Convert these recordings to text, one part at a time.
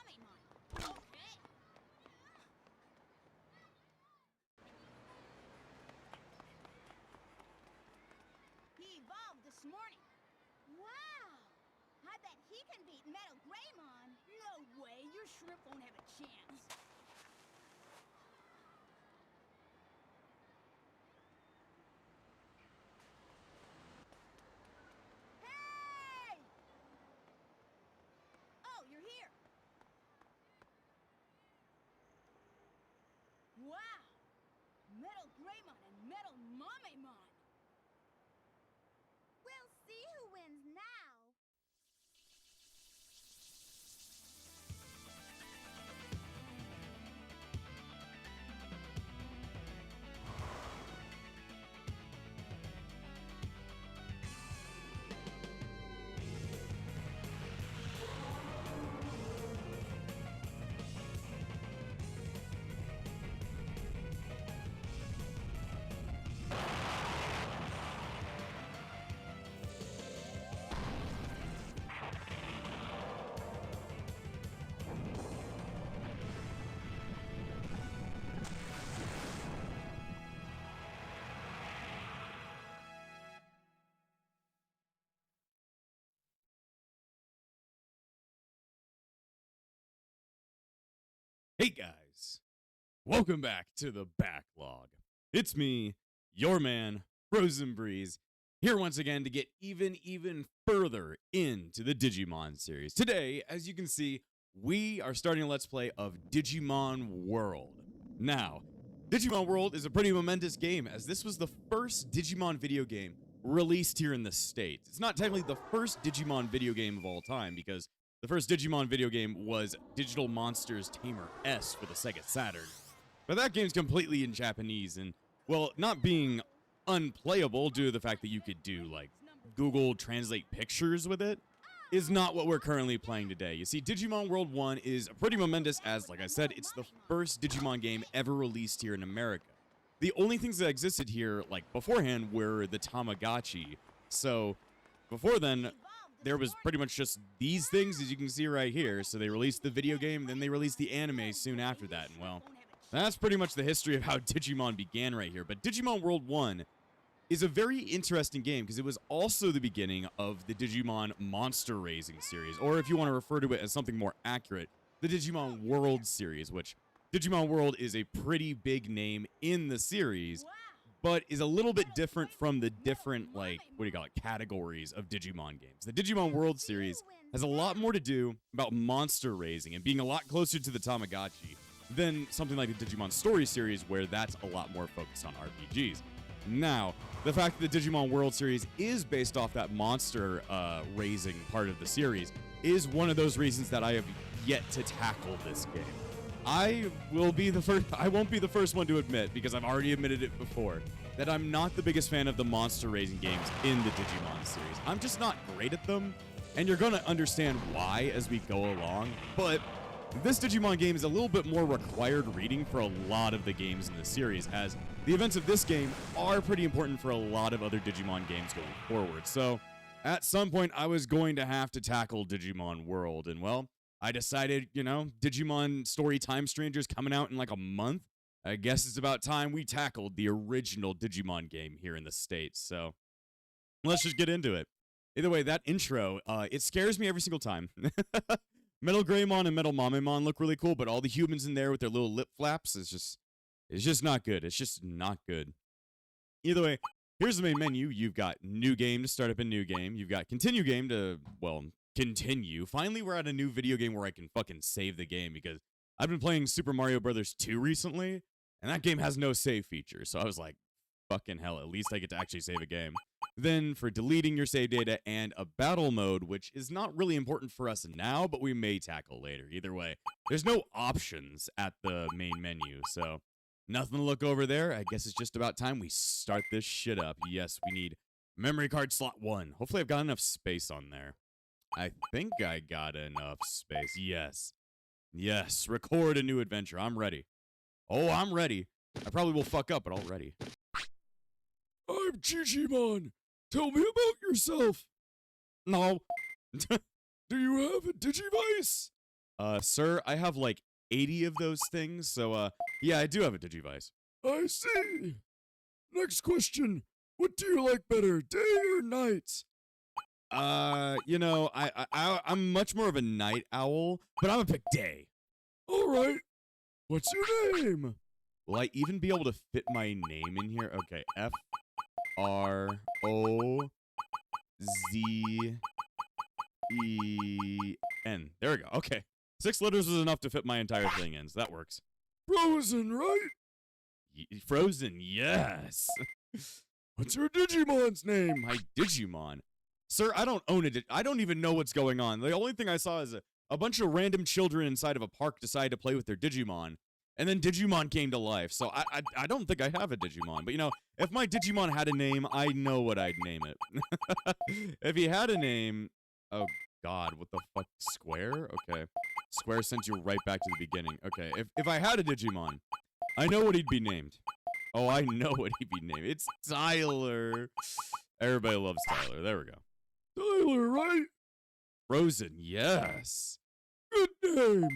Okay. He evolved this morning. Wow! I bet he can beat Metal Greymon. No way, your shrimp won't have a chance. Hey! Oh, you're here. Wow! Metal Greymon and Metal Mamemon. We'll see who wins now. Hey guys, welcome back to the backlog. It's me, your man, Frozen Breeze, here once again to get even further into the Digimon series. Today, as you can see, we are starting a Let's Play of Digimon World. Now, Digimon World is a pretty momentous game, as this was the first Digimon video game released here in the States. It's not technically the first Digimon video game of all time, because the first Digimon video game was Digital Monsters Tamer S for the Sega Saturn. But that game's completely in Japanese and, well, not being unplayable due to the fact that you could do, like, Google Translate pictures with it, is not what we're currently playing today. You see, Digimon World 1 is pretty momentous as, like I said, it's the first Digimon game ever released here in America. The only things that existed here, like, beforehand were the Tamagotchi. So, before then, there was pretty much just these things, as you can see right here. So they released the video game, then they released the anime soon after that. And well, that's pretty much the history of how Digimon began right here. But Digimon World 1 is a very interesting game because it was also the beginning of the Digimon Monster Raising series, or if you want to refer to it as something more accurate, the Digimon World series, which Digimon World is a pretty big name in the series, but is a little bit different from the different, like, what do you call it, categories of Digimon games. The Digimon World series has a lot more to do about monster raising and being a lot closer to the Tamagotchi than something like the Digimon Story series, where that's a lot more focused on RPGs. Now, the fact that the Digimon World series is based off that monster raising part of the series is one of those reasons that I have yet to tackle this game. I won't be the first one to admit, because I've already admitted it before, that I'm not the biggest fan of the monster raising games in the Digimon series. I'm just not great at them, and you're going to understand why as we go along, but this Digimon game is a little bit more required reading for a lot of the games in the series, as the events of this game are pretty important for a lot of other Digimon games going forward. So, at some point, I was going to have to tackle Digimon World, and well, I decided, you know, Digimon Story Time Strangers coming out in like a month. I guess it's about time we tackled the original Digimon game here in the States. So let's just get into it. Either way, that intro, it scares me every single time. Metal Greymon and Metal Mamemon look really cool, but all the humans in there with their little lip flaps is just not good. It's just not good. Either way, here's the main menu. You've got new game to start up a new game. You've got continue game to, well, continue. Finally, we're at a new video game where I can fucking save the game, because I've been playing Super Mario Bros. 2 recently, and that game has no save feature. So I was like, fucking hell, at least I get to actually save a game. Then for deleting your save data and a battle mode, which is not really important for us now, but we may tackle later. Either way, there's no options at the main menu, so nothing to look over there. I guess it's just about time we start this shit up. Yes, we need memory card slot 1. Hopefully I've got enough space on there. I think I got enough space. Yes. Yes. Record a new adventure. I'm ready. Oh, I'm ready. I probably will fuck up, but I'm ready. I'm Digimon. Tell me about yourself. No. Do you have a Digivice? Sir, I have like 80 of those things, so, yeah, I do have a Digivice. I see. Next question. What do you like better, day or night? You know, I'm much more of a night owl, but I'm gonna pick day. All right. What's your name? Will I even be able to fit my name in here? Okay, F-R-O-Z-E-N. There we go. Okay. 6 letters was enough to fit my entire thing in, so that works. Frozen, right? Frozen, yes. What's your Digimon's name? My Digimon. Sir, I don't own it. I don't even know what's going on. The only thing I saw is a bunch of random children inside of a park decided to play with their Digimon. And then Digimon came to life. So I don't think I have a Digimon. But, you know, if my Digimon had a name, I know what I'd name it. If he had a name... Oh, God. What the fuck? Square? Okay. Square sent you right back to the beginning. Okay. If I had a Digimon, I know what he'd be named. Oh, I know what he'd be named. It's Tyler. Everybody loves Tyler. There we go. Tyler, right? Frozen, yes. Good name.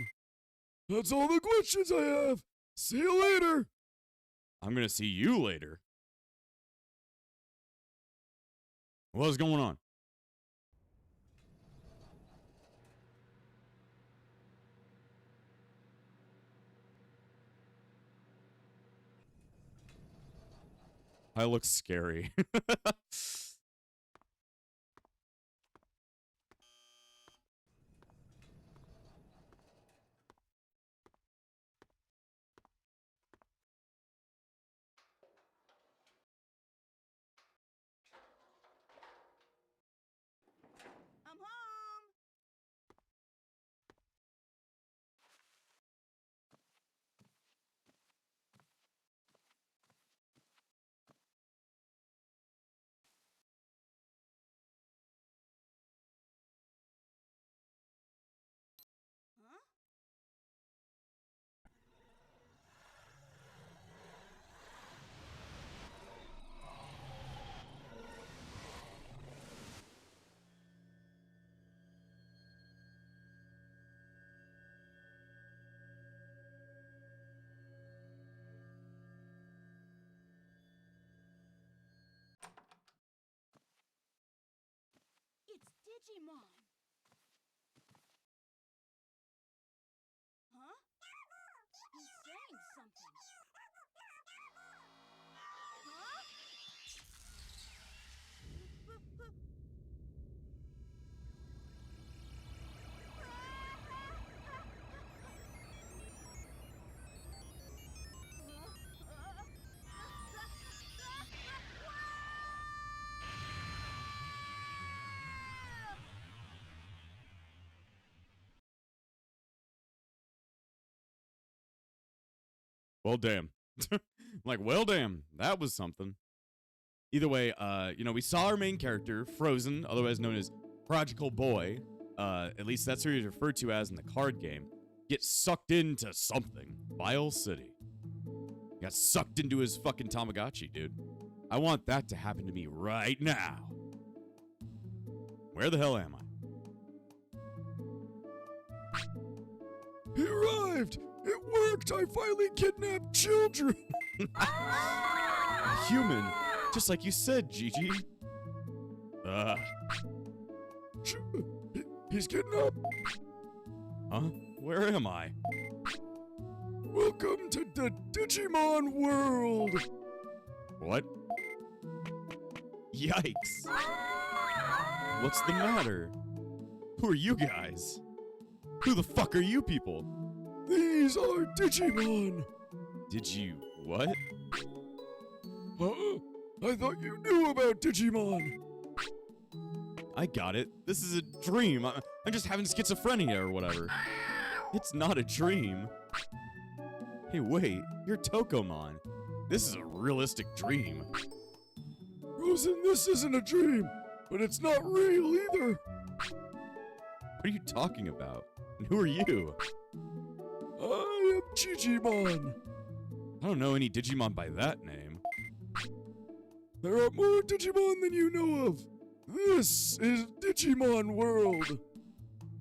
That's all the questions I have. See you later. I'm gonna see you later. What's going on? I look scary. I'm home. Huh? It's Digimon. Huh? He's saying something. Huh? Well, damn. Like, well, damn. That was something. Either way, you know, we saw our main character, Frozen, otherwise known as Prodigal Boy. At least that's who he's referred to as in the card game. Get sucked into something. Vile City. He got sucked into his fucking Tamagotchi, dude. I want that to happen to me right now. Where the hell am I? He arrived. It worked. I finally kidnapped children. A human. Just like you said, Gigi. He's getting up. Huh? Where am I? Welcome to the Digimon World. What? Yikes. What's the matter? Who are you guys? Who the fuck are you people? These are Digimon. Did you what? Huh? I thought you knew about Digimon. I got it. This is a dream. I'm just having schizophrenia or whatever. It's not a dream. Hey, wait. You're Tokomon. This is a realistic dream. Frozen, this isn't a dream, but it's not real either. What are you talking about? And who are you? I am Digimon. I don't know any Digimon by that name. There are more Digimon than you know of. This is Digimon World.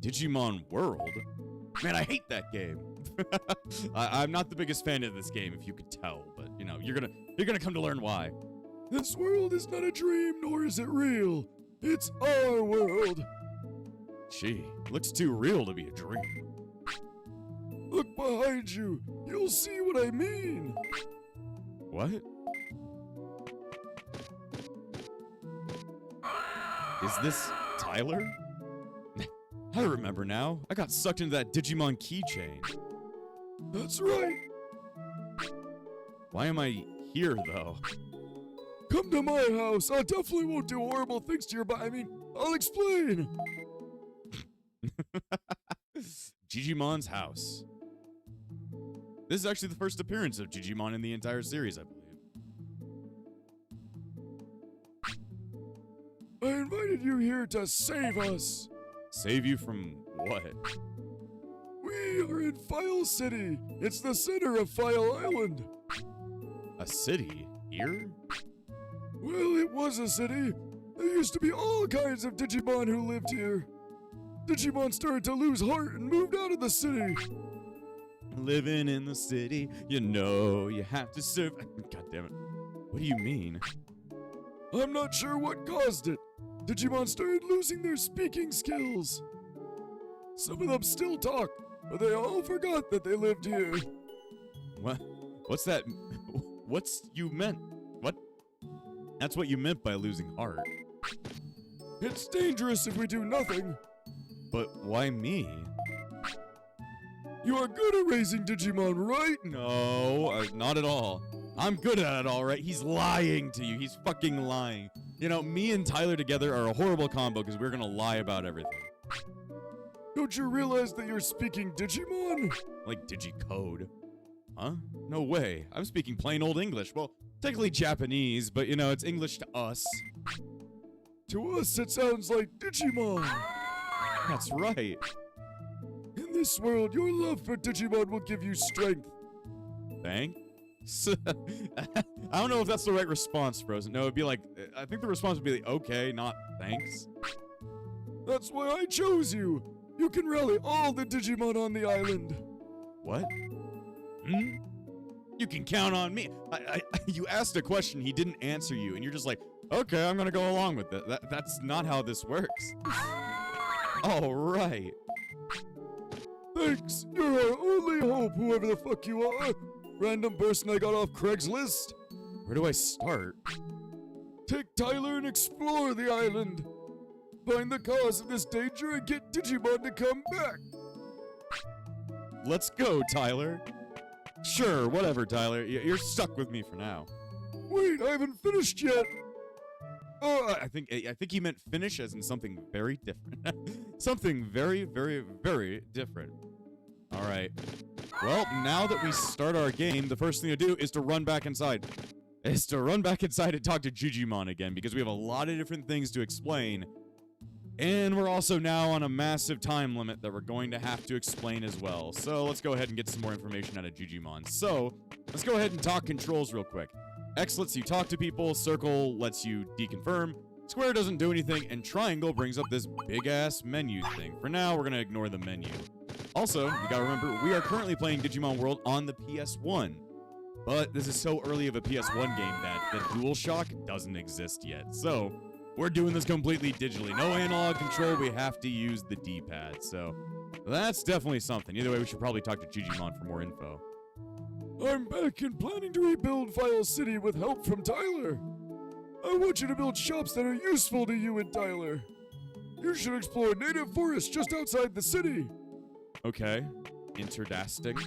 Digimon World? Man, I hate that game. I'm not the biggest fan of this game, if you could tell, but you know, you're gonna come to learn why. This world is not a dream, nor is it real. It's our world. Gee, looks too real to be a dream. Look behind you. You'll see what I mean. What? Is this Tyler? I remember now. I got sucked into that Digimon keychain. That's right. Why am I here, though? Come to my house. I definitely won't do horrible things to your body. I mean, I'll explain. Digimon's house. This is actually the first appearance of Digimon in the entire series, I believe. I invited you here to save us. Save you from what? We are in File City. It's the center of File Island. A city? Here? Well, it was a city. There used to be all kinds of Digimon who lived here. Digimon started to lose heart and moved out of the city. Living in the city, you know you have to serve. God damn it. What do you mean? I'm not sure what caused it. Digimon started losing their speaking skills. Some of them still talk, but they all forgot that they lived here. What? What's that? What's you meant? What? That's what you meant by losing heart. It's dangerous if we do nothing. But why me? You are good at raising Digimon, right? No, not at all. I'm good at it, all right. He's lying to you. He's fucking lying. You know, me and Tyler together are a horrible combo because we're gonna lie about everything. Don't you realize that you're speaking Digimon? Like digicode. Huh? No way. I'm speaking plain old English. Well, technically Japanese, but you know, it's English to us. To us, it sounds like Digimon. That's right. In this world, your love for Digimon will give you strength. Thanks? I don't know if that's the right response, Frozen. No, it'd be like, I think the response would be like, okay, not thanks. That's why I chose you. You can rally all the Digimon on the island. What? Hmm? You can count on me. You asked a question, he didn't answer you, and you're just like, okay, I'm gonna go along with it. That's not how this works. All right. Thanks. You're our only hope, whoever the fuck you are. Random person I got off Craigslist. Where do I start? Take Tyler and explore the island. Find the cause of this danger and get Digimon to come back. Let's go, Tyler. Sure, whatever, Tyler. You're stuck with me for now. Wait, I haven't finished yet. Oh, I think he meant finish as in something very different. Something very, very, very different. All right. Well, now that we start our game, the first thing to do is to run back inside. And talk to Digimon again, because we have a lot of different things to explain. And we're also now on a massive time limit that we're going to have to explain as well. So let's go ahead and get some more information out of Digimon. So let's go ahead and talk controls real quick. X lets you talk to people, circle lets you deconfirm, square doesn't do anything, and triangle brings up this big-ass menu thing. For now, we're going to ignore the menu. Also, you gotta remember, we are currently playing Digimon World on the PS1. But this is so early of a PS1 game that the DualShock doesn't exist yet. So, we're doing this completely digitally. No analog control, we have to use the D-pad. So, that's definitely something. Either way, we should probably talk to Digimon for more info. I'm back and planning to rebuild File City with help from Tyler. I want you to build shops that are useful to you and Tyler. You should explore native forests just outside the city. Okay. Interdasting.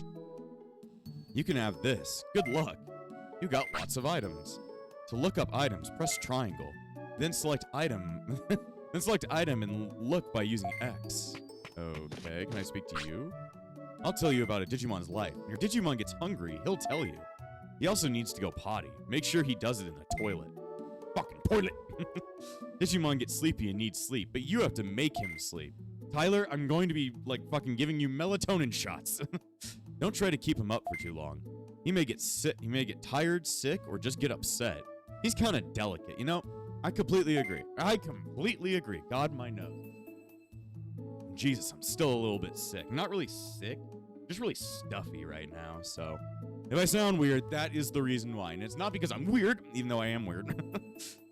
You can have this. Good luck. You got lots of items. To look up items, press triangle. Then select item. Then select item and look by using X. Okay, can I speak to you? I'll tell you about a Digimon's life. When your Digimon gets hungry, he'll tell you. He also needs to go potty. Make sure he does it in the toilet. Fucking toilet! Digimon gets sleepy and needs sleep, but you have to make him sleep. Tyler, I'm going to be, like, fucking giving you melatonin shots. Don't try to keep him up for too long. He may get sick, he may get tired, sick, or just get upset. He's kind of delicate, you know? I completely agree. God, my nose. Jesus, I'm still a little bit sick. Not really sick, just really stuffy right now. So if I sound weird, that is the reason why. And it's not because I'm weird, even though I am weird.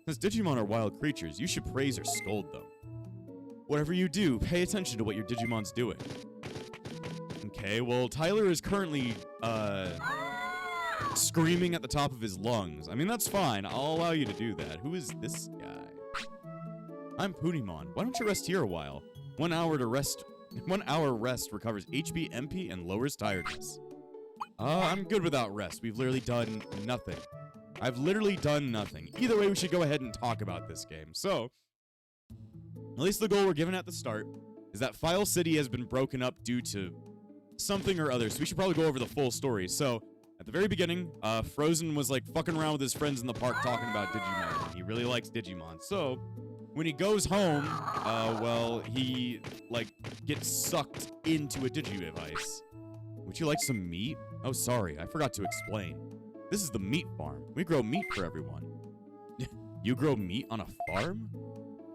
Since Digimon are wild creatures, you should praise or scold them. Whatever you do, pay attention to what your Digimon's doing. Okay, well, Tyler is currently, screaming at the top of his lungs. I mean, that's fine. I'll allow you to do that. Who is this guy? I'm Punimon. Why don't you rest here a while? 1 hour rest recovers HP, MP, and lowers tiredness. I'm good without rest. We've literally done nothing. I've literally done nothing. Either way, we should go ahead and talk about this game. So, at least the goal we're given at the start is that File City has been broken up due to something or other. So we should probably go over the full story. So, at the very beginning, Frozen was like fucking around with his friends in the park talking about Digimon. He really likes Digimon. So, when he goes home, well, he like gets sucked into a Digivice. Would you like some meat? Oh, sorry, I forgot to explain. This is the meat farm. We grow meat for everyone. You grow meat on a farm?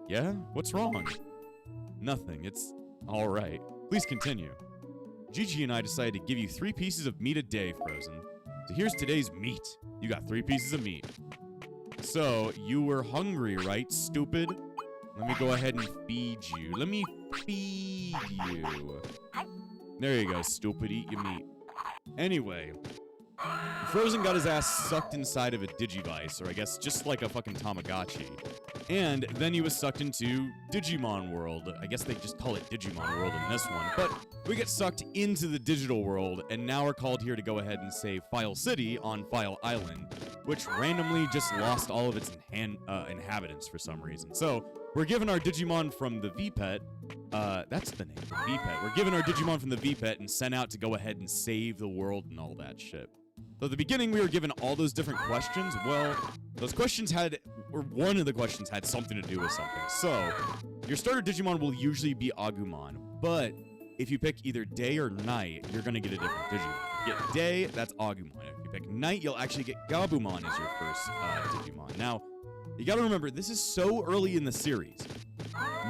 Yeah? What's wrong? Nothing. It's all right. Please continue. Gigi and I decided to give you 3 pieces of meat a day, Frozen. So here's today's meat. You got 3 pieces of meat. So, you were hungry, right, stupid? Let me go ahead and feed you. Let me feed you. There you go, stupid. Eat your meat. Anyway, Frozen got his ass sucked inside of a Digivice, or I guess just like a fucking Tamagotchi. And then he was sucked into Digimon World. I guess they just call it Digimon World in this one. But we get sucked into the digital world, and now we're called here to go ahead and save File City on File Island, which randomly just lost all of its inhabitants for some reason. So we're given our Digimon from the VPET. That's the name, the VPET. We're given our Digimon from the VPET and sent out to go ahead and save the world and all that shit. So at the beginning, we were given all those different questions. Well, those questions one of the questions had something to do with something. So, your starter Digimon will usually be Agumon, but if you pick either day or night, you're going to get a different Digimon. If you get day, that's Agumon. If you pick night, you'll actually get Gabumon as your first Digimon. Now, you got to remember, this is so early in the series.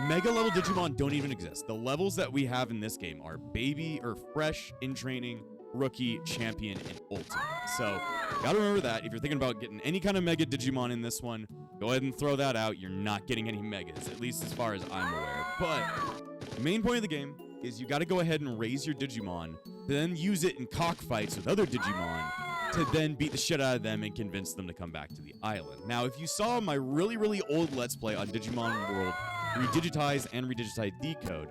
Mega level Digimon don't even exist. The levels that we have in this game are baby or fresh, in training, rookie, champion, and ultimate. So, gotta remember that. If you're thinking about getting any kind of Mega Digimon in this one, go ahead and throw that out. You're not getting any Megas, at least as far as I'm aware. But, the main point of the game is you gotta go ahead and raise your Digimon, then use it in cockfights with other Digimon, to then beat the shit out of them and convince them to come back to the island. Now, if you saw my really, really old Let's Play on Digimon World, Redigitize and Redigitize Decode,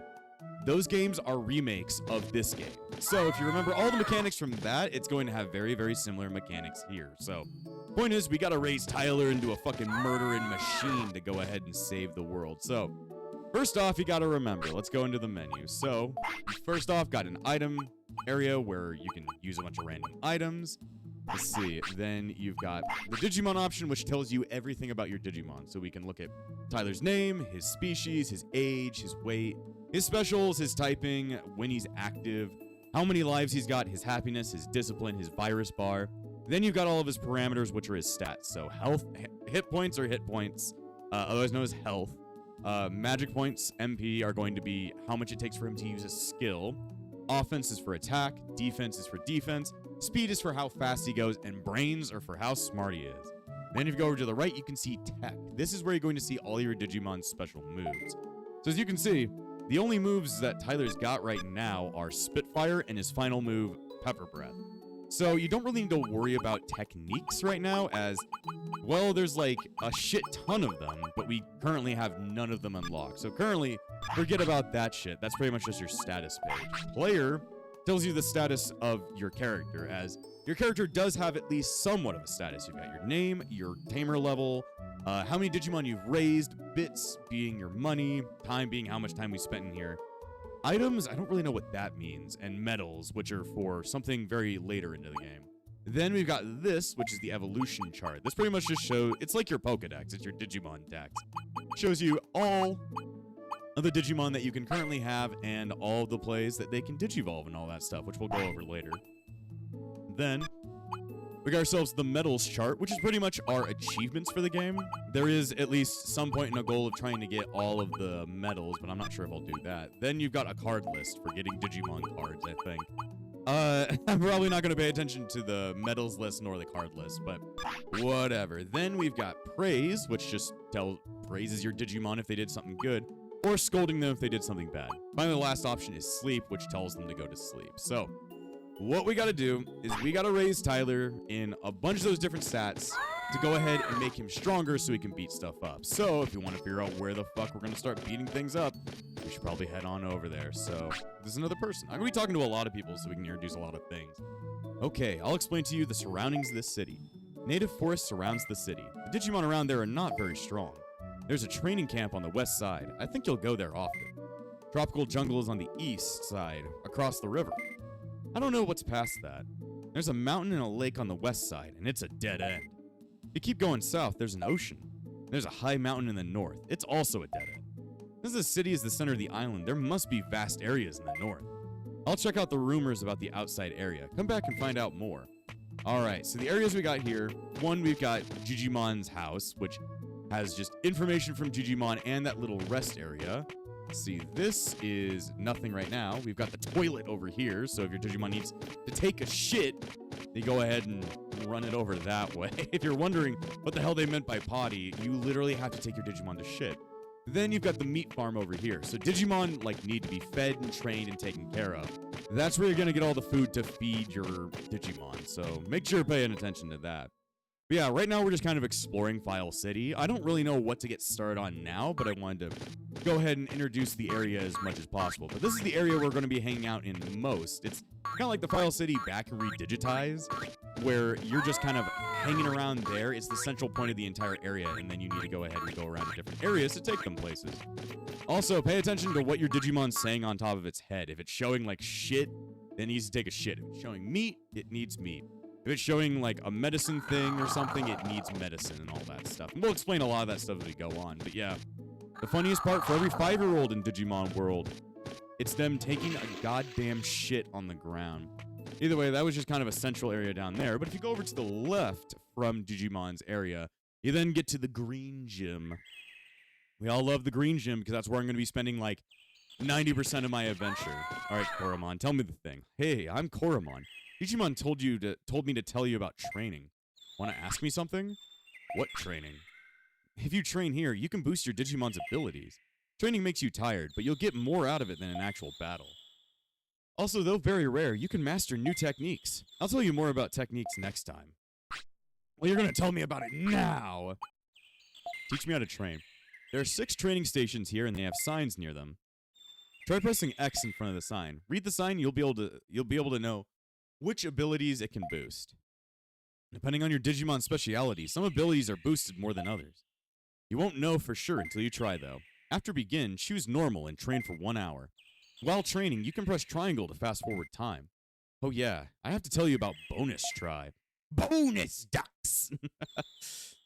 those games are remakes of this game. So if you remember all the mechanics from that, it's going to have very, very similar mechanics here. So point is, we got to raise Tyler into a fucking murdering machine to go ahead and save the world. So first off, you got to remember, let's go into the menu. So first off, got an item area where you can use a bunch of random items. Let's see. Then you've got the Digimon option, which tells you everything about your Digimon. So we can look at Tyler's name, his species, his age, his weight, his specials, his typing, when he's active, how many lives he's got, his happiness, his discipline, his virus bar. Then you've got all of his parameters, which are his stats. So health, hit points are hit points, otherwise known as health. Magic points, MP, are going to be how much it takes for him to use a skill. Offense is for attack, defense is for defense, speed is for how fast he goes, and brains are for how smart he is. Then if you go over to the right, you can see tech. This is where you're going to see all your Digimon's special moves. So as you can see, the only moves that Tyler's got right now are Spitfire and his final move, Pepper Breath. So you don't really need to worry about techniques right now as, well, there's like a shit ton of them, but we currently have none of them unlocked. So currently, forget about that shit. That's pretty much just your status page. Player tells you the status of your character, as your character does have at least somewhat of a status. You've got your name, your tamer level, how many Digimon you've raised, bits being your money, time being how much time we spent in here. Items, I don't really know what that means, and medals, which are for something very later into the game. Then we've got this, which is the evolution chart. This pretty much just shows, it's like your Pokedex, it's your Digimon dex. Shows you all of the Digimon that you can currently have and all the plays that they can Digivolve and all that stuff, which we'll go over later. Then, We got ourselves the medals chart, which is pretty much our achievements for the game. There is at least some point in a goal of trying to get all of the medals, but I'm not sure if I'll do that. Then you've got a card list for getting Digimon cards, I think. I'm probably not going to pay attention to the medals list nor the card list, but whatever. Then we've got praise, which just praises your Digimon if they did something good, or scolding them if they did something bad. Finally, the last option is sleep, which tells them to go to sleep. So what we got to do is we got to raise Tyler in a bunch of those different stats to go ahead and make him stronger so he can beat stuff up. So if you want to figure out where the fuck we're going to start beating things up, we should probably head on over there. So there's another person. I'm going to be talking to a lot of people so we can introduce a lot of things. Okay, I'll explain to you the surroundings of this city. Native forest surrounds the city. The Digimon around there are not very strong. There's a training camp on the west side. I think you'll go there often. Tropical jungle is on the east side, across the river. I don't know what's past that. There's a mountain and a lake on the west side, and it's a dead end. If you keep going south, there's an ocean. There's a high mountain in the north. It's also a dead end. Since the city is the center of the island, there must be vast areas in the north. I'll check out the rumors about the outside area. Come back and find out more. Alright, so the areas we got here. One, we've got Digimon's house, which has just information from Digimon and that little rest area. Let's see, this is nothing right now. We've got the toilet over here, so if your Digimon needs to take a shit, you go ahead and run it over that way. If you're wondering what the hell they meant by potty, you literally have to take your Digimon to shit. Then you've got the meat farm over here. So Digimon need to be fed and trained and taken care of. That's where you're going to get all the food to feed your Digimon. So make sure you're paying attention to that. But yeah, right now we're just kind of exploring File City. I don't really know what to get started on now, but I wanted to go ahead and introduce the area as much as possible. But this is the area we're going to be hanging out in most. It's kind of like the File City back and redigitize, where you're just kind of hanging around there. It's the central point of the entire area, and then you need to go ahead and go around to different areas to take them places. Also, pay attention to what your Digimon's saying on top of its head. If it's showing like shit, then it needs to take a shit. If it's showing meat, it needs meat. If it's showing like a medicine thing or something, it needs medicine and all that stuff. And we'll explain a lot of that stuff as we go on. But yeah, the funniest part for every 5-year-old in Digimon World, it's them taking a goddamn shit on the ground. Either way, that was just kind of a central area down there. But if you go over to the left from Digimon's area, you then get to the green gym. We all love the green gym because that's where I'm going to be spending like 90% of my adventure. All right, Koromon, tell me the thing. Hey, I'm Koromon. Digimon told me to tell you about training. Want to ask me something? What training? If you train here, you can boost your Digimon's abilities. Training makes you tired, but you'll get more out of it than an actual battle. Also, though very rare, you can master new techniques. I'll tell you more about techniques next time. Well, you're going to tell me about it now. Teach me how to train. There are 6 training stations here, and they have signs near them. Try pressing X in front of the sign. Read the sign, you'll be able to know which abilities it can boost. Depending on your Digimon speciality, some abilities are boosted more than others. You won't know for sure until you try, though. After begin, choose normal and train for 1 hour. While training, you can press triangle to fast forward time. Oh yeah, I have to tell you about bonus try. Bonus ducks!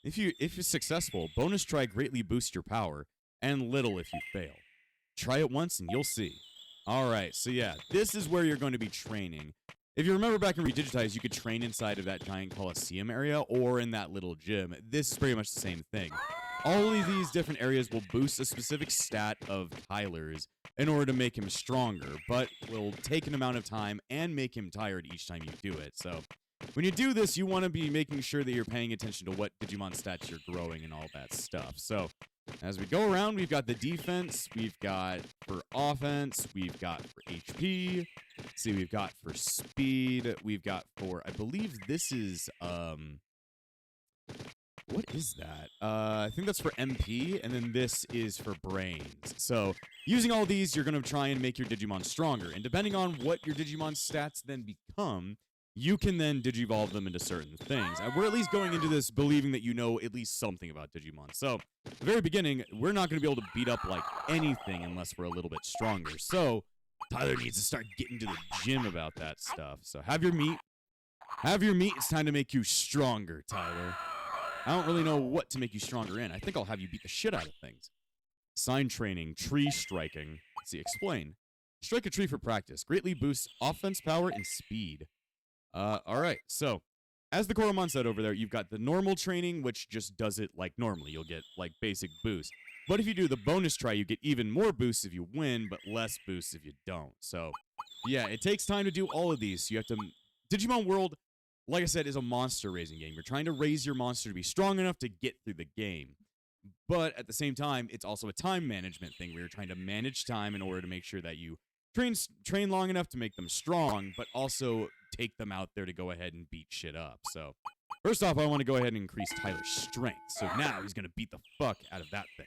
If you're successful, bonus try greatly boosts your power, and little if you fail. Try it once and you'll see. Alright, so yeah, this is where you're going to be training. If you remember back in Redigitize, you could train inside of that giant Coliseum area or in that little gym. This is pretty much the same thing. All of these different areas will boost a specific stat of Tyler's in order to make him stronger, but will take an amount of time and make him tired each time you do it. So when you do this, you want to be making sure that you're paying attention to what Digimon stats you're growing and all that stuff. So as we go around, we've got the defense, we've got for offense, we've got for HP, let's see, we've got for speed, we've got for, I believe this is, what is that? I think that's for MP, and then this is for brains. So using all these, you're going to try and make your Digimon stronger, and depending on what your Digimon stats then become, you can then Digivolve them into certain things. And we're at least going into this believing that you know at least something about Digimon. So, at the very beginning, we're not going to be able to beat up like anything unless we're a little bit stronger. So, Tyler needs to start getting to the gym about that stuff. So, have your meat. Have your meat. It's time to make you stronger, Tyler. I don't really know what to make you stronger in. I think I'll have you beat the shit out of things. Sign training, tree striking. Let's see, explain. Strike a tree for practice. Greatly boosts offense power and speed. Alright, so as the Koromon said over there, you've got the normal training, which just does it like normally. You'll get like basic boosts. But if you do the bonus try, you get even more boosts if you win, but less boosts if you don't. So, yeah, it takes time to do all of these. So you have to... Digimon World, like I said, is a monster raising game. You're trying to raise your monster to be strong enough to get through the game. But at the same time, it's also a time management thing where you're trying to manage time in order to make sure that you train long enough to make them strong, but also take them out there to go ahead and beat shit up. So, first off, I want to go ahead and increase Tyler's strength. So now he's going to beat the fuck out of that thing.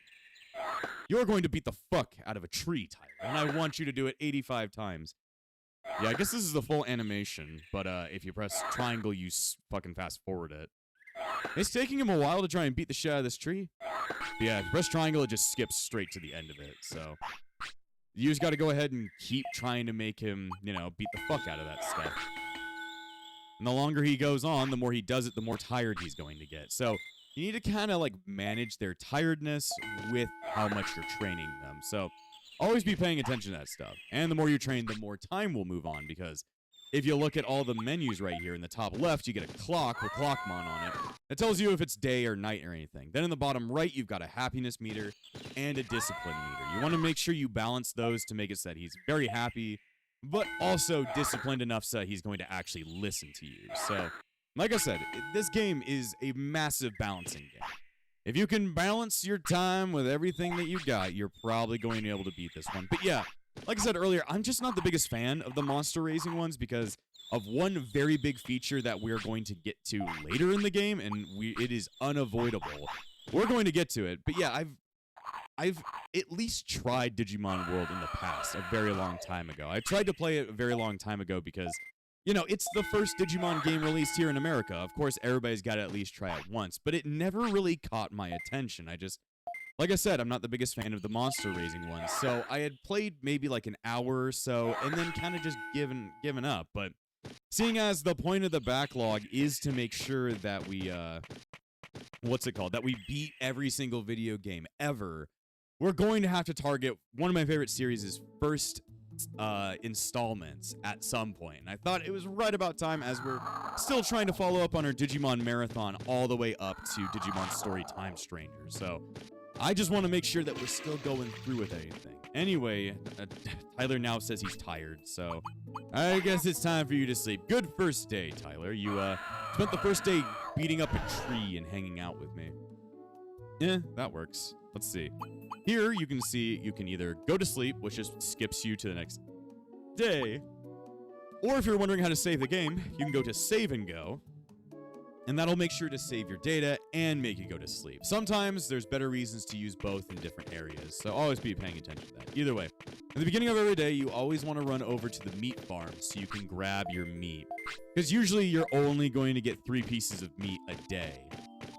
You're going to beat the fuck out of a tree, Tyler, and I want you to do it 85 times. Yeah, I guess this is the full animation, but if you press triangle, you fucking fast forward it. It's taking him a while to try and beat the shit out of this tree. But yeah, if you press triangle, it just skips straight to the end of it, so... You just gotta go ahead and keep trying to make him, you know, beat the fuck out of that stuff. And the longer he goes on, the more he does it, the more tired he's going to get. So, you need to kind of, like, manage their tiredness with how much you're training them. So, always be paying attention to that stuff. And the more you train, the more time will move on, because if you look at all the menus right here in the top left, you get a clock with Clockmon on it. That tells you if it's day or night or anything. Then in the bottom right, you've got a happiness meter and a discipline meter. You want to make sure you balance those to make it so that he's very happy, but also disciplined enough so that he's going to actually listen to you. So, like I said, this game is a massive balancing game. If you can balance your time with everything that you got, you're probably going to be able to beat this one. But yeah, like I said earlier, I'm just not the biggest fan of the monster raising ones because of one very big feature that we're going to get to later in the game, and it is unavoidable. We're going to get to it, but yeah, I've at least tried Digimon World in the past, a very long time ago. I tried to play it a very long time ago because, you know, it's the first Digimon game released here in America. Of course, everybody's got to at least try it once, but it never really caught my attention. Like I said, I'm not the biggest fan of the monster raising ones, so I had played maybe like an hour or so, and then kind of just given up, but seeing as the point of the backlog is to make sure that we, that we beat every single video game ever, we're going to have to target one of my favorite series' first installments at some point. And I thought it was right about time, as we're still trying to follow up on our Digimon Marathon all the way up to Digimon Story Time Strangers. So I just want to make sure that we're still going through with anything. Anyway, Tyler now says he's tired, so I guess it's time for you to sleep. Good first day, Tyler. You spent the first day beating up a tree and hanging out with me. Yeah, that works. Let's see. Here you can see you can either go to sleep, which just skips you to the next day, or if you're wondering how to save the game, you can go to Save and Go, and that'll make sure to save your data and make you go to sleep. Sometimes there's better reasons to use both in different areas, so always be paying attention to that. Either way, at the beginning of every day, you always want to run over to the meat farm so you can grab your meat. Because usually you're only going to get 3 pieces of meat a day,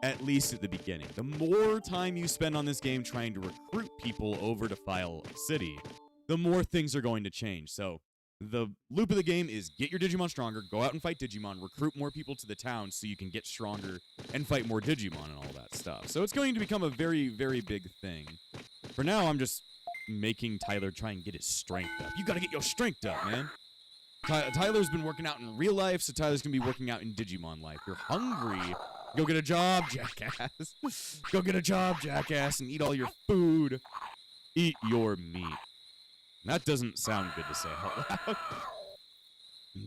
at least at the beginning. The more time you spend on this game trying to recruit people over to File City, the more things are going to change. So the loop of the game is get your Digimon stronger, go out and fight Digimon, recruit more people to the town so you can get stronger and fight more Digimon and all that stuff. So it's going to become a very, very big thing. For now, I'm just making Tyler try and get his strength up. You gotta get your strength up, man. Tyler's been working out in real life, so Tyler's gonna be working out in Digimon life. You're hungry. Go get a job, jackass. Go get a job, jackass, and eat all your food. Eat your meat. That doesn't sound good to say out loud.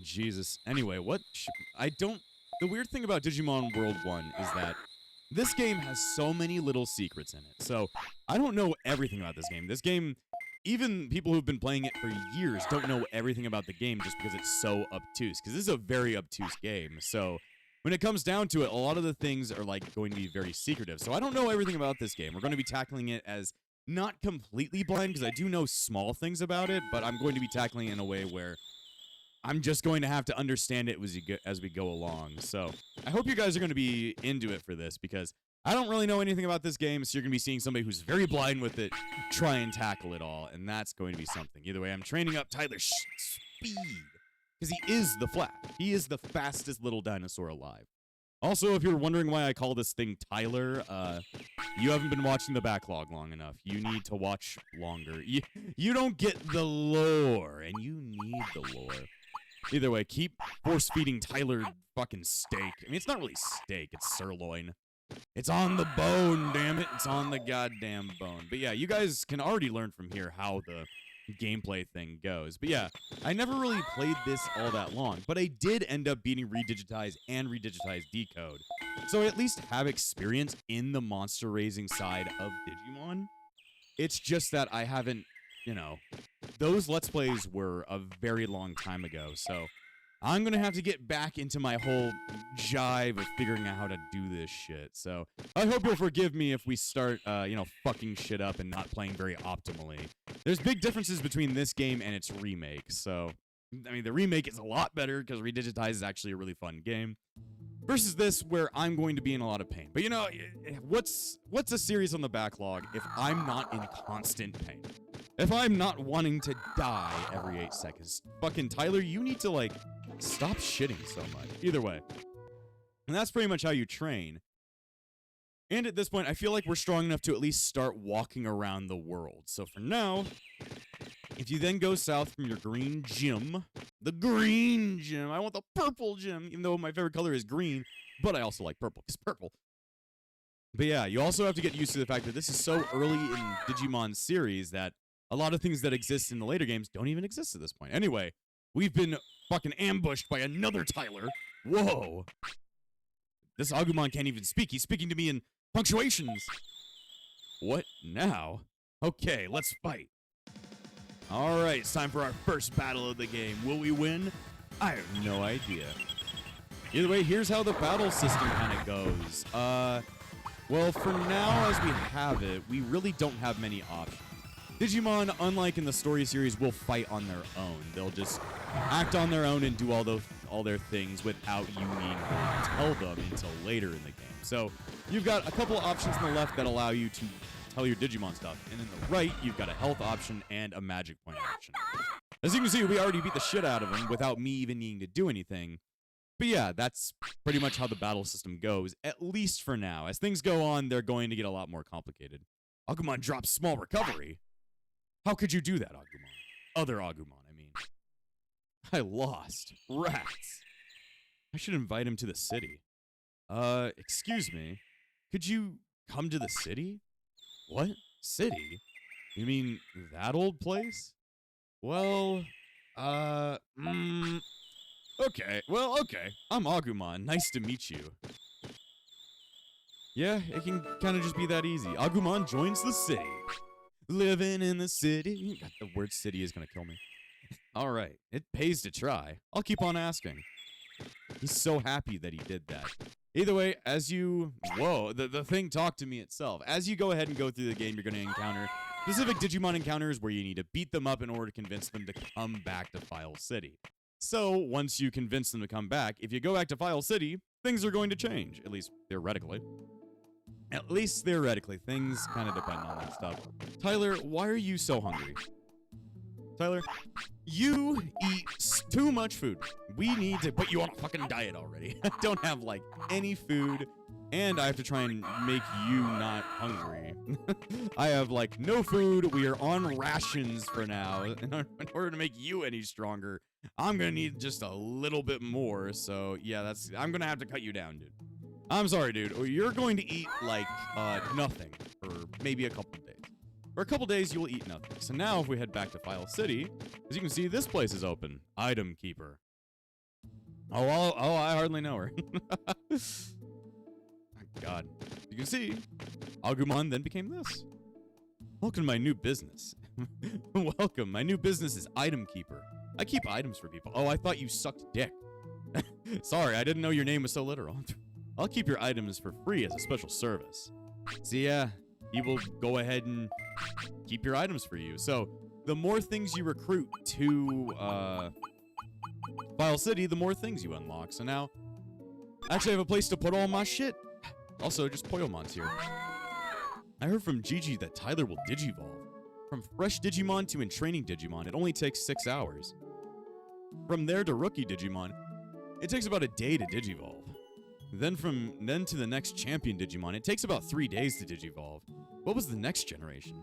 Jesus. Anyway, the weird thing about Digimon World 1 is that this game has so many little secrets in it. So, I don't know everything about this game. This game, even people who've been playing it for years don't know everything about the game just because it's so obtuse. Because this is a very obtuse game. So, when it comes down to it, a lot of the things are like going to be very secretive. So, I don't know everything about this game. We're going to be tackling it as not completely blind, because I do know small things about it, but I'm going to be tackling it in a way where I'm just going to have to understand it as we go along. So I hope you guys are going to be into it for this, because I don't really know anything about this game, so you're going to be seeing somebody who's very blind with it try and tackle it all, and that's going to be something. Either way, I'm training up Tyler's speed, because he is the Flash. He is the fastest little dinosaur alive. Also, if you're wondering why I call this thing Tyler, you haven't been watching the backlog long enough. You need to watch longer. You don't get the lore, and you need the lore. Either way, keep force-feeding Tyler fucking steak. I mean, it's not really steak, it's sirloin. It's on the bone, damn it. It's on the goddamn bone. But yeah, you guys can already learn from here how the gameplay thing goes. But yeah, I never really played this all that long, but I did end up beating Redigitize and Redigitize Decode. So I at least have experience in the monster raising side of Digimon. It's just that I haven't, you know, those Let's Plays were a very long time ago, so I'm gonna have to get back into my whole jive of figuring out how to do this shit. So I hope you'll forgive me if we start, you know, fucking shit up and not playing very optimally. There's big differences between this game and its remake. So, I mean, the remake is a lot better because Redigitize is actually a really fun game. Versus this, where I'm going to be in a lot of pain. But you know, what's a series on the backlog if I'm not in constant pain? If I'm not wanting to die every 8 seconds? Fucking Tyler, you need to, like, stop shitting so much. Either way. And that's pretty much how you train. And at this point, I feel like we're strong enough to at least start walking around the world. So for now, if you then go south from your green gym, the green gym, I want the purple gym, even though my favorite color is green, but I also like purple, because purple. But yeah, you also have to get used to the fact that this is so early in Digimon's series that a lot of things that exist in the later games don't even exist at this point. Anyway, we've been fucking ambushed by another Tyler. Whoa. This Agumon can't even speak. He's speaking to me in punctuations. What now? Okay, let's fight. All right, it's time for our first battle of the game. Will we win? I have no idea. Either way, here's how the battle system kind of goes. Well, for now, as we have it, we really don't have many options. Digimon, unlike in the story series, will fight on their own. They'll just act on their own and do all their things without you needing to tell them until later in the game. So you've got a couple options on the left that allow you to tell your Digimon stuff, and on the right, you've got a health option and a magic point option. As you can see, we already beat the shit out of him without me even needing to do anything. But yeah, that's pretty much how the battle system goes, at least for now. As things go on, they're going to get a lot more complicated. Agumon drops small recovery. How could you do that, Agumon? Other Agumon, I mean. I lost. Rats. I should invite him to the city. Excuse me. Could you come to the city? What? City? You mean that old place? Well, okay. Well, okay. I'm Agumon. Nice to meet you. Yeah, it can kind of just be that easy. Agumon joins the city. Living in the city. God, the word city is going to kill me. All right. It pays to try. I'll keep on asking. He's so happy that he did that. Either way, as you... Whoa, the thing talked to me itself. As you go ahead and go through the game, you're going to encounter specific Digimon encounters where you need to beat them up in order to convince them to come back to File City. So, once you convince them to come back, if you go back to File City, things are going to change. At least, theoretically. At least theoretically. Things kind of depend on that stuff. Tyler, why are you so hungry? Tyler, you eat too much food. We need to put you on a fucking diet already. I don't have, like, any food, and I have to try and make you not hungry. I have, like, no food. We are on rations for now. In order to make you any stronger, I'm gonna need just a little bit more. So, yeah, I'm gonna have to cut you down, dude. I'm sorry, dude. You're going to eat, like, nothing for maybe a couple days. For a couple days, you will eat nothing. So now, if we head back to File City, as you can see, this place is open. Item Keeper. Oh, I hardly know her. God. You can see, Agumon then became this. Welcome to my new business. Welcome. My new business is Item Keeper. I keep items for people. Oh, I thought you sucked dick. Sorry, I didn't know your name was so literal. I'll keep your items for free as a special service. So yeah, he will go ahead and keep your items for you. So the more things you recruit to File City, the more things you unlock. So now, actually I have a place to put all my shit. Also, just Poyomon's here. I heard from Gigi that Tyler will Digivolve. From fresh Digimon to entraining Digimon, it only takes 6 hours. From there to rookie Digimon, it takes about a day to Digivolve. Then to the next champion Digimon, it takes about 3 days to Digivolve. What was the next generation?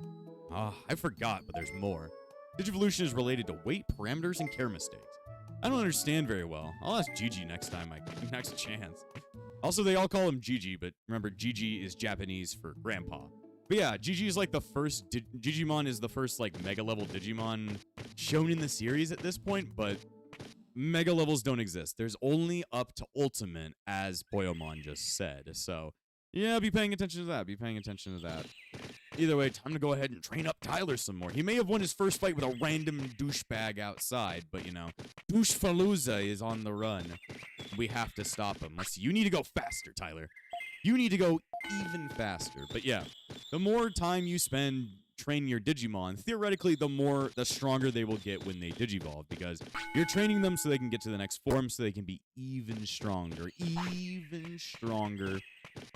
I forgot, but there's more. Digivolution is related to weight, parameters, and care mistakes. I don't understand very well. I'll ask Gigi next chance. Also, they all call him Gigi, but remember, Gigi is Japanese for grandpa. But yeah, Gigi is like the first, Digimon is the first like mega level Digimon shown in the series at this point, but mega levels don't exist. There's only up to Ultimate, as Poyomon just said. So yeah, be paying attention to that. Either way, time to go ahead and train up Tyler some more. He may have won his first fight with a random douchebag outside, but you know, Douchefalooza is on the run. We have to stop him. You need to go faster, Tyler. You need to go even faster. But yeah, the more time you spend training your Digimon, theoretically, the stronger they will get when they Digivolve, because you're training them so they can get to the next form, so they can be even stronger.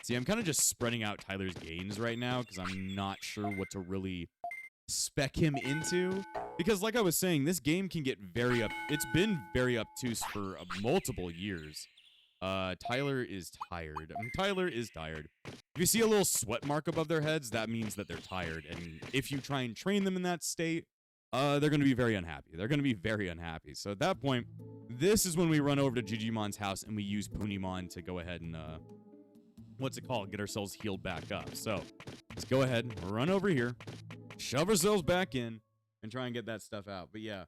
See, I'm kind of just spreading out Tyler's gains right now, because I'm not sure what to really spec him into. Because like I was saying, this game can get it's been very obtuse for multiple years. Tyler is tired. If you see a little sweat mark above their heads, that means that they're tired. And if you try and train them in that state, they're going to be very unhappy. So at that point, this is when we run over to Digimon's house and we use Punimon to go ahead and, get ourselves healed back up. So let's go ahead, run over here, shove ourselves back in, and try and get that stuff out. But yeah,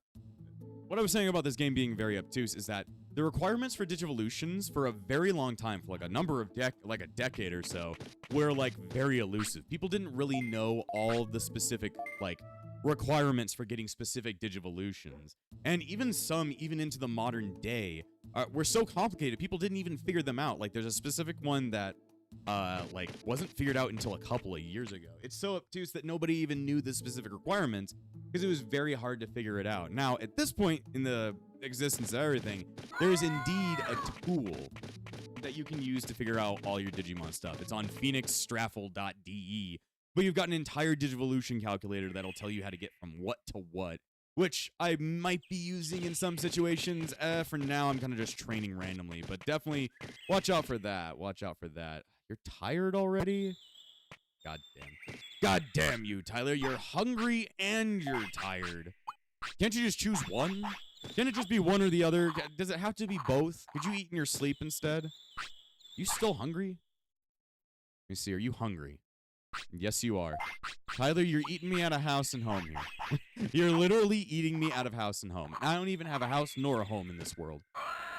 what I was saying about this game being very obtuse is that the requirements for Digivolutions for a very long time, for like a decade or so, were like very elusive. People didn't really know all the specific like requirements for getting specific Digivolutions. And even into the modern day, were so complicated, people didn't even figure them out. Like there's a specific one that wasn't figured out until a couple of years ago. It's so obtuse that nobody even knew the specific requirements because it was very hard to figure it out. Now, at this point in the existence of everything, there is indeed a tool that you can use to figure out all your Digimon stuff. It's on phoenixstraffle.de, but you've got an entire Digivolution calculator that'll tell you how to get from what to what, which I might be using in some situations. For now, I'm kind of just training randomly, but definitely watch out for that. You're tired already? God damn you, Tyler. You're hungry and you're tired. Can't you just choose one? Can it just be one or the other? Does it have to be both? Could you eat in your sleep instead? You still hungry? Let me see. Are you hungry? Yes, you are. Tyler, you're eating me out of house and home here. You're literally eating me out of house and home. I don't even have a house nor a home in this world.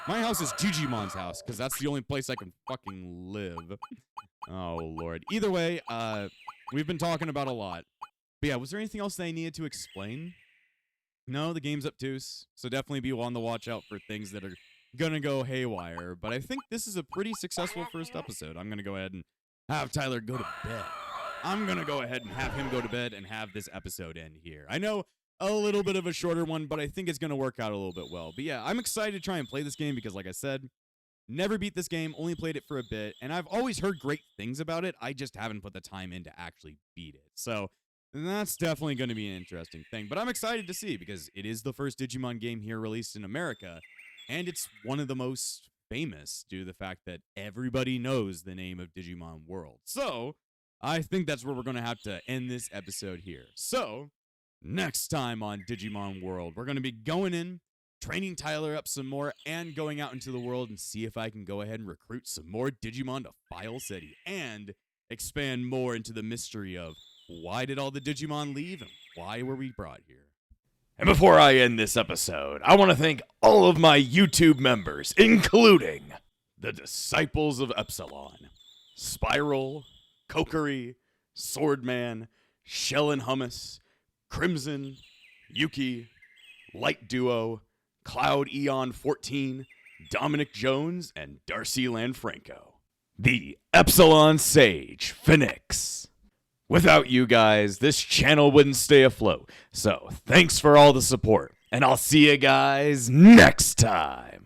My house is Digimon's house, because that's the only place I can fucking live. Oh, Lord. Either way, we've been talking about a lot. But yeah, was there anything else that I needed to explain? No, the game's obtuse, so definitely be on the watch out for things that are gonna go haywire. But I think this is a pretty successful first episode. I'm gonna go ahead and have Tyler go to bed. I'm gonna go ahead and have him go to bed and have this episode end here. I know a little bit of a shorter one, but I think it's gonna work out a little bit well. But yeah, I'm excited to try and play this game because, like I said, never beat this game, only played it for a bit, and I've always heard great things about it. I just haven't put the time in to actually beat it. So that's definitely going to be an interesting thing. But I'm excited to see because it is the first Digimon game here released in America, and it's one of the most famous due to the fact that everybody knows the name of Digimon World. So I think that's where we're going to have to end this episode here. So next time on Digimon World, we're going to be going in, training Tyler up some more, and going out into the world and see if I can go ahead and recruit some more Digimon to File City and expand more into the mystery of why did all the Digimon leave and why were we brought here. And before I end this episode, I want to thank all of my YouTube members, including the Disciples of Epsilon, Spiral, Kokiri, Swordman, Shell and Hummus, Crimson, Yuki, Light Duo, Cloud Eon 14, Dominic Jones, and Darcy Lanfranco. The Epsilon Sage, Phoenix. Without you guys, this channel wouldn't stay afloat. So, thanks for all the support, and I'll see you guys next time.